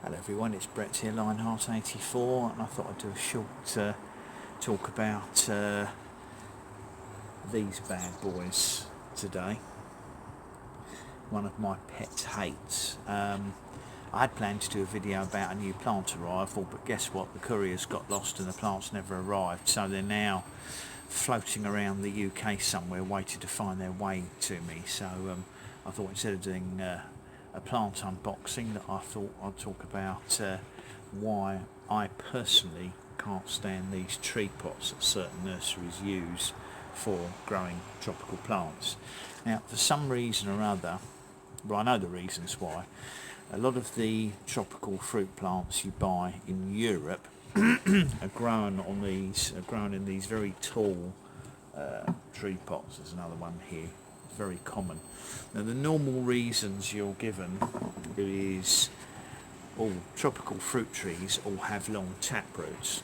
Hello everyone, it's Brett here, Lionheart84, and I thought I'd do a short talk about these bad boys today. One of my pet hates. I had planned to do a video about a new plant arrival, but guess what? The couriers got lost and the plants never arrived, so they're now floating around the UK somewhere waiting to find their way to me. So I thought instead of doing a plant unboxing, that I thought I'd talk about why I personally can't stand these tree pots that certain nurseries use for growing tropical plants. Now, for some reason or other, well, I know the reasons why, a lot of the tropical fruit plants you buy in Europe are grown in these very tall tree pots. There's another one here, very common. Now, the normal reasons you're given is all tropical fruit trees all have long taproots.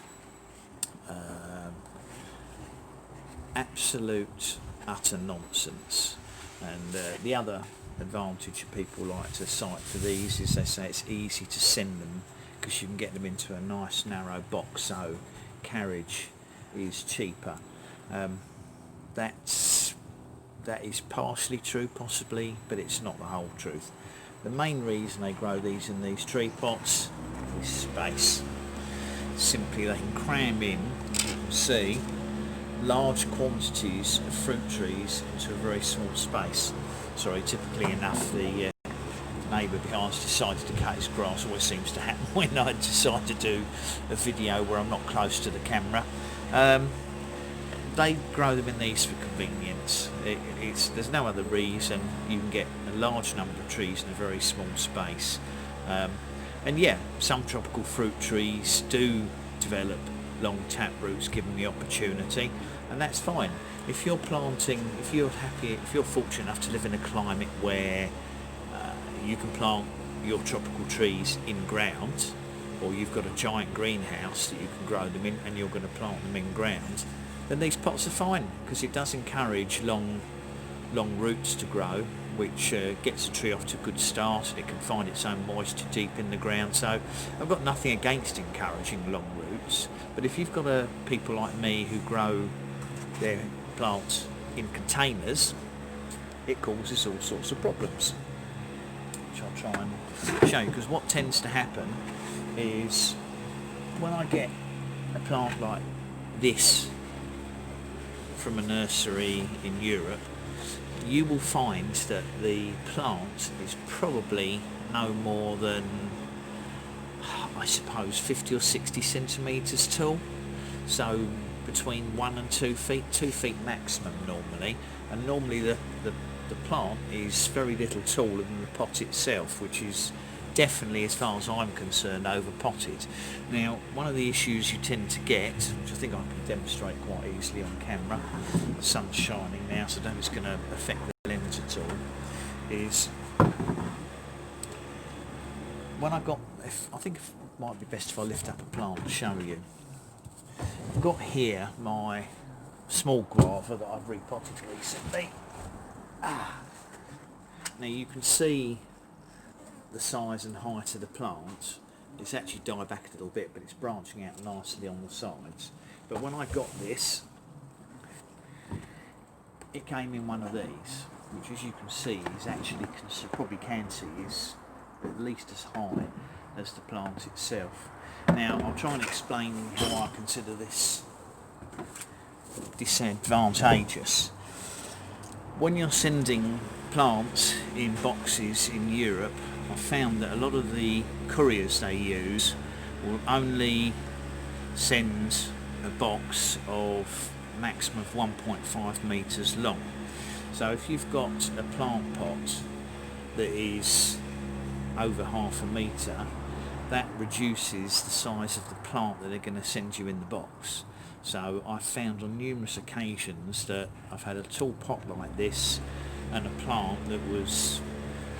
Absolute utter nonsense. And the other advantage people like to cite for these is they say it's easy to send them because you can get them into a nice narrow box, so carriage is cheaper. That is partially true, possibly, but it's not the whole truth. The main reason they grow these in these tree pots is space. Simply, they can cram in, you can see, large quantities of fruit trees into a very small space. Sorry, typically enough, the neighbour behind us decided to cut his grass. Always seems to happen when I decide to do a video where I'm not close to the camera. They grow them in these for convenience. There's no other reason. You can get a large number of trees in a very small space. And yeah, some tropical fruit trees do develop long tap roots given the opportunity, and that's fine. If you're planting, if you're fortunate enough to live in a climate where you can plant your tropical trees in ground, or you've got a giant greenhouse that you can grow them in and you're going to plant them in ground, then these pots are fine, because it does encourage long roots to grow, which gets the tree off to a good start. It can find its own moisture deep in the ground, so I've got nothing against encouraging long roots. But if you've got people like me who grow their plants in containers, it causes all sorts of problems, which I'll try and show you. Because what tends to happen is when I get a plant like this from a nursery in Europe, you will find that the plant is probably no more than, I suppose, 50 or 60 centimetres tall. So between 1 and 2 feet, 2 feet maximum normally. And normally the plant is very little taller than the pot itself, which is definitely, as far as I'm concerned, over potted. Now, one of the issues you tend to get, which I think I can demonstrate quite easily on camera, the sun's shining now, so I don't think it's going to affect the lens at all, is when I think it might be best if I lift up a plant and show you. I've got here my small guava that I've repotted recently. Now you can see the size and height of the plant. It's actually died back a little bit, but it's branching out nicely on the sides. But when I got this, it came in one of these, which, as you can see, is actually, probably can see, is at least as high as the plant itself. Now, I'll try and explain why I consider this disadvantageous. When you're sending plants in boxes in Europe, I've found that a lot of the couriers they use will only send a box of maximum of 1.5 metres long. So if you've got a plant pot that is over half a metre, that reduces the size of the plant that they're going to send you in the box. So I've found on numerous occasions that I've had a tall pot like this and a plant that was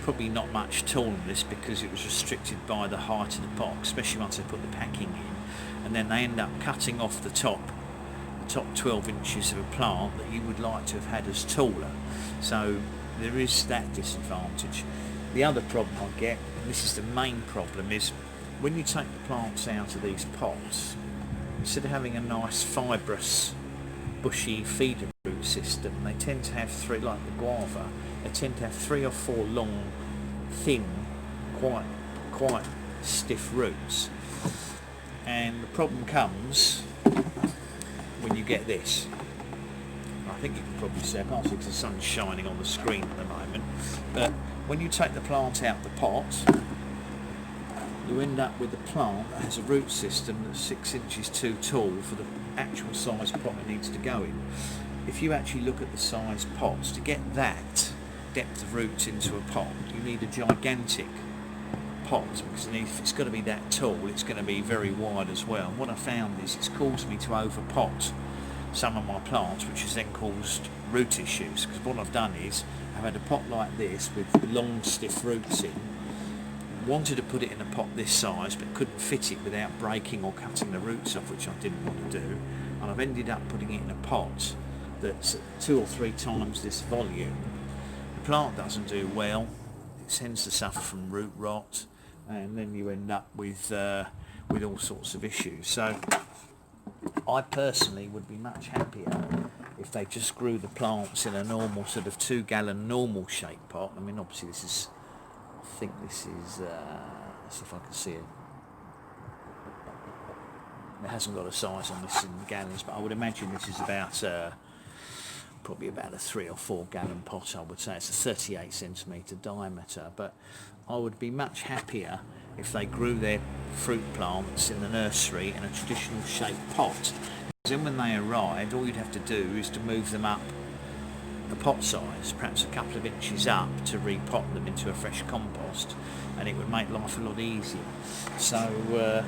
probably not much taller than this, because it was restricted by the height of the pot, especially once they put the packing in, and then they end up cutting off the top 12 inches of a plant that you would like to have had as taller. So there is that disadvantage. The other problem I get, and this is the main problem, is when you take the plants out of these pots, instead of having a nice fibrous bushy feeder root system, they tend to have three, like the guava, they tend to have 3 or 4 long, thin, quite stiff roots. And the problem comes when you get this. I think you can probably see, I can't see because the sun's shining on the screen at the moment, but when you take the plant out the pot, you end up with a plant that has a root system that's 6 inches too tall for the actual size pot it needs to go in. If you actually look at the size pots, to get that depth of roots into a pot, you need a gigantic pot, because if it's got to be that tall, it's going to be very wide as well. And what I found is it's caused me to overpot some of my plants, which has then caused root issues, because what I've done is I've had a pot like this with long stiff roots in, wanted to put it in a pot this size but couldn't fit it without breaking or cutting the roots off, which I didn't want to do, and I've ended up putting it in a pot that's 2 or 3 times this volume. The plant doesn't do well, it tends to suffer from root rot, and then you end up with all sorts of issues. So I personally would be much happier if they just grew the plants in a normal sort of 2-gallon normal shaped pot. I mean, obviously this is, I think this is, let's see if I can see it. It hasn't got a size on this in gallons, but I would imagine this is about probably about a 3 or 4 gallon pot. I would say it's a 38 centimetre diameter, but I would be much happier if they grew their fruit plants in the nursery in a traditional shaped pot. Then when they arrived, all you'd have to do is to move them up the pot size, perhaps a couple of inches up, to repot them into a fresh compost, and it would make life a lot easier. So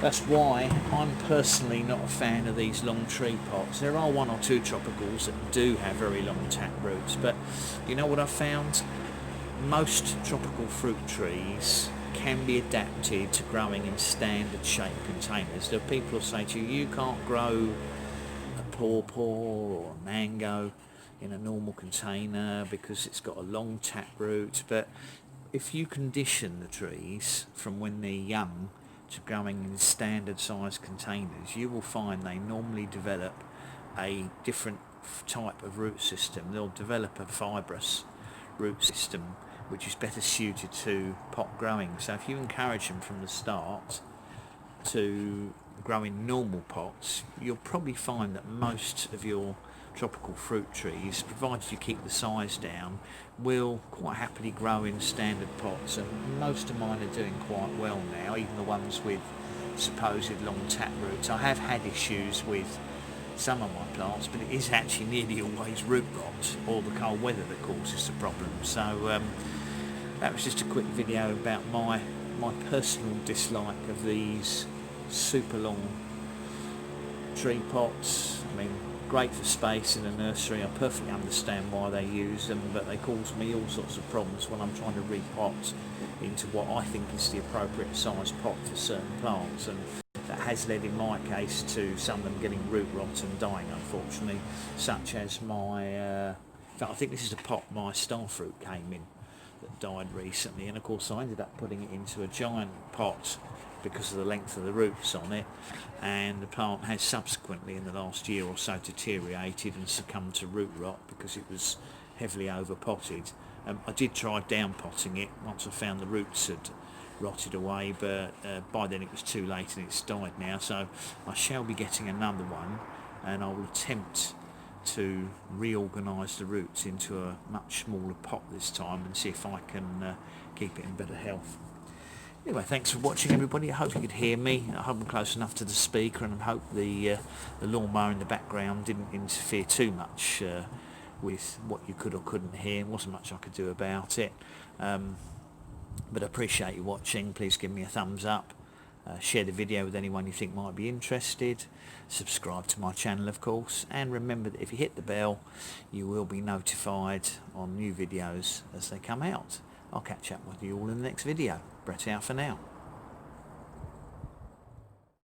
that's why I'm personally not a fan of these long tree pots. There are 1 or 2 tropicals that do have very long tap roots, but you know what I've found? Most tropical fruit trees can be adapted to growing in standard shaped containers. There are people who say to you, you can't grow a pawpaw or a mango in a normal container because it's got a long tap root. But if you condition the trees from when they're young to growing in standard size containers, you will find they normally develop a different type of root system. They'll develop a fibrous root system which is better suited to pot growing. So if you encourage them from the start to grow in normal pots, you'll probably find that most of your tropical fruit trees, provided you keep the size down, will quite happily grow in standard pots, and most of mine are doing quite well now, even the ones with supposed long tap roots. I have had issues with some of my plants, but it is actually nearly always root rot or the cold weather that causes the problem. So that was just a quick video about my personal dislike of these super long tree pots. I mean, great for space in a nursery, I perfectly understand why they use them, but they cause me all sorts of problems when I'm trying to repot into what I think is the appropriate size pot for certain plants, and that has led in my case to some of them getting root rot and dying, unfortunately, such as my in fact, I think this is a pot my starfruit came in that died recently, and of course I ended up putting it into a giant pot because of the length of the roots on it, and the plant has subsequently in the last year or so deteriorated and succumbed to root rot because it was heavily overpotted. I did try down potting it once I found the roots had rotted away, but by then it was too late and it's died now, so I shall be getting another one, and I will attempt to reorganise the roots into a much smaller pot this time and see if I can keep it in better health. Anyway, thanks for watching, everybody. I hope you could hear me. I hope I'm close enough to the speaker, and I hope the lawnmower in the background didn't interfere too much with what you could or couldn't hear. There wasn't much I could do about it. But I appreciate you watching. Please give me a thumbs up. Share the video with anyone you think might be interested. Subscribe to my channel, of course. And remember that if you hit the bell, you will be notified on new videos as they come out. I'll catch up with you all in the next video. Brett out for now.